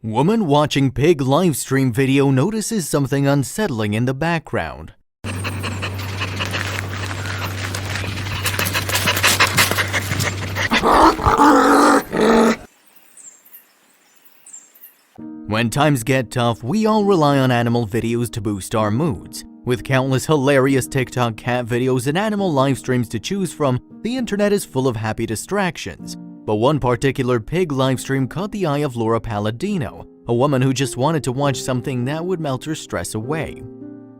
Woman watching pig livestream video notices something unsettling in the background. When times get tough, we all rely on animal videos to boost our moods. With countless hilarious TikTok cat videos and animal livestreams to choose from, the internet is full of happy distractions. But one particular pig livestream caught the eye of Laura Palladino, a woman who just wanted to watch something that would melt her stress away.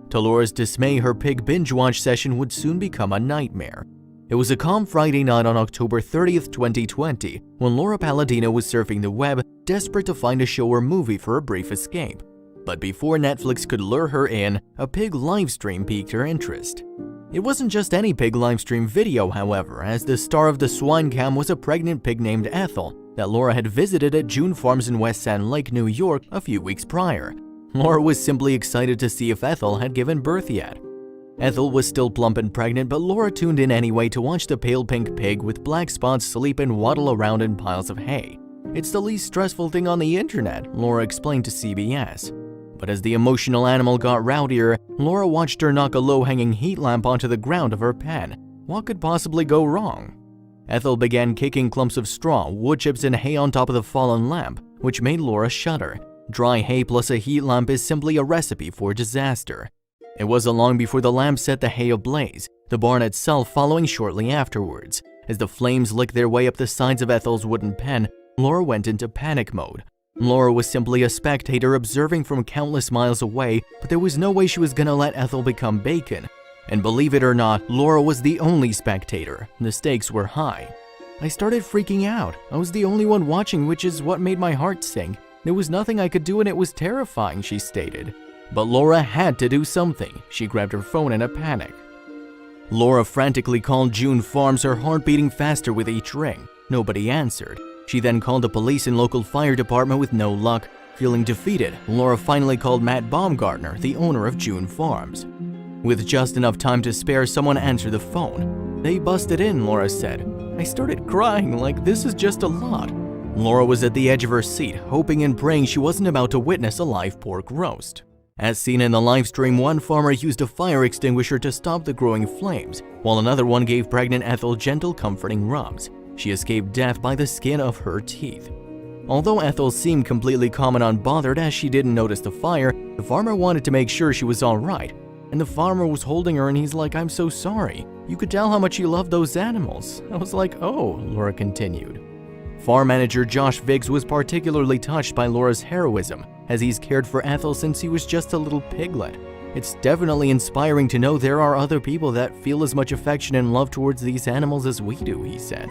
To Laura's dismay, her pig binge-watch session would soon become a nightmare. It was a calm Friday night on October 30th, 2020, when Laura Palladino was surfing the web, desperate to find a show or movie for a brief escape. But before Netflix could lure her in, a pig livestream piqued her interest. It wasn't just any pig livestream video, however, as the star of the swine cam was a pregnant pig named Ethel that Laura had visited at June Farms in West Sand Lake, New York a few weeks prior. Laura was simply excited to see if Ethel had given birth yet. Ethel was still plump and pregnant, but Laura tuned in anyway to watch the pale pink pig with black spots sleep and waddle around in piles of hay. "It's the least stressful thing on the internet," Laura explained to CBS. But as the emotional animal got rowdier, Laura watched her knock a low-hanging heat lamp onto the ground of her pen. What could possibly go wrong? Ethel began kicking clumps of straw, wood chips, and hay on top of the fallen lamp, which made Laura shudder. Dry hay plus a heat lamp is simply a recipe for disaster. It wasn't long before the lamp set the hay ablaze, the barn itself following shortly afterwards. As the flames licked their way up the sides of Ethel's wooden pen, Laura went into panic mode. Laura was simply a spectator observing from countless miles away, but there was no way she was gonna let Ethel become bacon. And believe it or not, Laura was the only spectator. The stakes were high. "I started freaking out. I was the only one watching, which is what made my heart sink. There was nothing I could do and it was terrifying," she stated. But Laura had to do something. She grabbed her phone in a panic. Laura frantically called June Farms, her heart beating faster with each ring. Nobody answered. She then called the police and local fire department with no luck. Feeling defeated, Laura finally called Matt Baumgartner, the owner of June Farms. With just enough time to spare, someone answered the phone. "They busted in," Laura said. "I started crying like this is just a lot." Laura was at the edge of her seat, hoping and praying she wasn't about to witness a live pork roast. As seen in the livestream, one farmer used a fire extinguisher to stop the growing flames, while another one gave pregnant Ethel gentle, comforting rubs. She escaped death by the skin of her teeth. Although Ethel seemed completely calm and unbothered as she didn't notice the fire, the farmer wanted to make sure she was alright. And the farmer was holding her and he's like, "I'm so sorry. You could tell how much you love those animals." I was like, "Oh," Laura continued. Farm manager Josh Viggs was particularly touched by Laura's heroism, as he's cared for Ethel since he was just a little piglet. "It's definitely inspiring to know there are other people that feel as much affection and love towards these animals as we do," he said.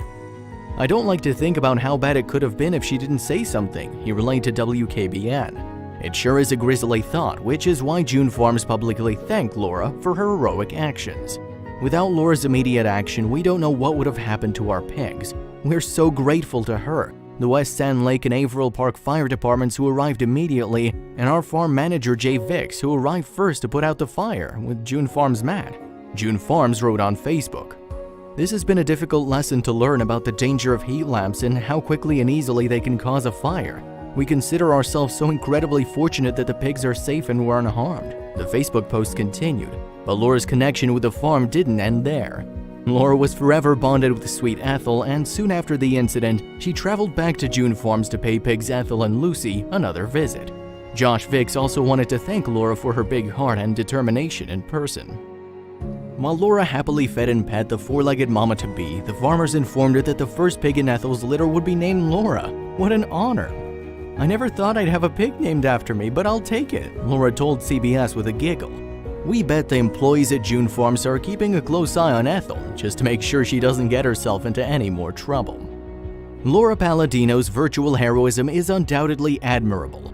"I don't like to think about how bad it could have been if she didn't say something," he relayed to WKBN. "It sure is a grisly thought, which is why June Farms publicly thanked Laura for her heroic actions. Without Laura's immediate action, we don't know what would have happened to our pigs. We're so grateful to her, the West Sand Lake and Averill Park fire departments who arrived immediately, and our farm manager Jay Vicks, who arrived first to put out the fire with June Farms Matt." June Farms wrote on Facebook, "This has been a difficult lesson to learn about the danger of heat lamps and how quickly and easily they can cause a fire. We consider ourselves so incredibly fortunate that the pigs are safe and were unharmed." The Facebook post continued, but Laura's connection with the farm didn't end there. Laura was forever bonded with sweet Ethel, and soon after the incident, she traveled back to June Farms to pay pigs Ethel and Lucy another visit. Josh Viggs also wanted to thank Laura for her big heart and determination in person. While Laura happily fed and pet the four-legged mama-to-be, the farmers informed her that the first pig in Ethel's litter would be named Laura. "What an honor. I never thought I'd have a pig named after me, but I'll take it," Laura told CBS with a giggle. "We bet the employees at June Farms are keeping a close eye on Ethel, just to make sure she doesn't get herself into any more trouble." Laura Palladino's virtual heroism is undoubtedly admirable,